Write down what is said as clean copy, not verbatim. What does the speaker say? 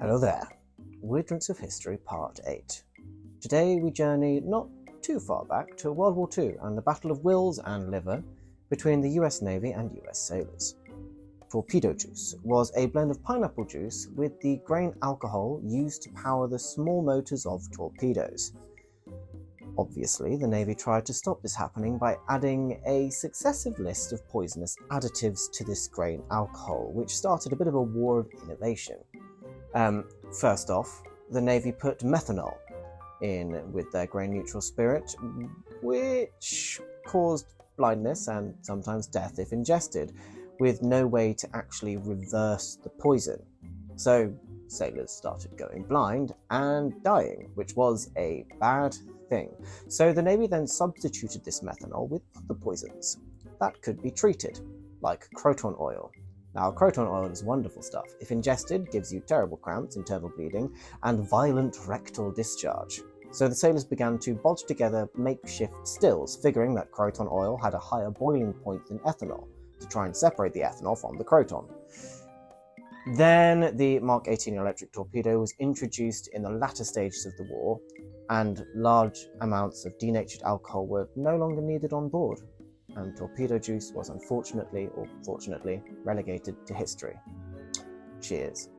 Hello there, Weird Drinks of History Part 8. Today we journey not too far back to World War II and the Battle of Wills and Liver between the US Navy and US sailors. Torpedo juice was a blend of pineapple juice with the grain alcohol used to power the small motors of torpedoes. Obviously, the Navy tried to stop this happening by adding a successive list of poisonous additives to this grain alcohol, which started a bit of a war of innovation. First off, the Navy put methanol in with their grain-neutral spirit, which caused blindness and sometimes death if ingested, with no way to actually reverse the poison. So sailors started going blind and dying, which was a bad thing. So the Navy then substituted this methanol with other poisons that could be treated, like croton oil. Now, croton oil is wonderful stuff. If ingested, gives you terrible cramps, internal bleeding, and violent rectal discharge. So the sailors began to bodge together makeshift stills, figuring that croton oil had a higher boiling point than ethanol, to try and separate the ethanol from the croton. Then the Mark 18 electric torpedo was introduced in the latter stages of the war, and large amounts of denatured alcohol were no longer needed on board, and torpedo juice was unfortunately, or fortunately, relegated to history. Cheers.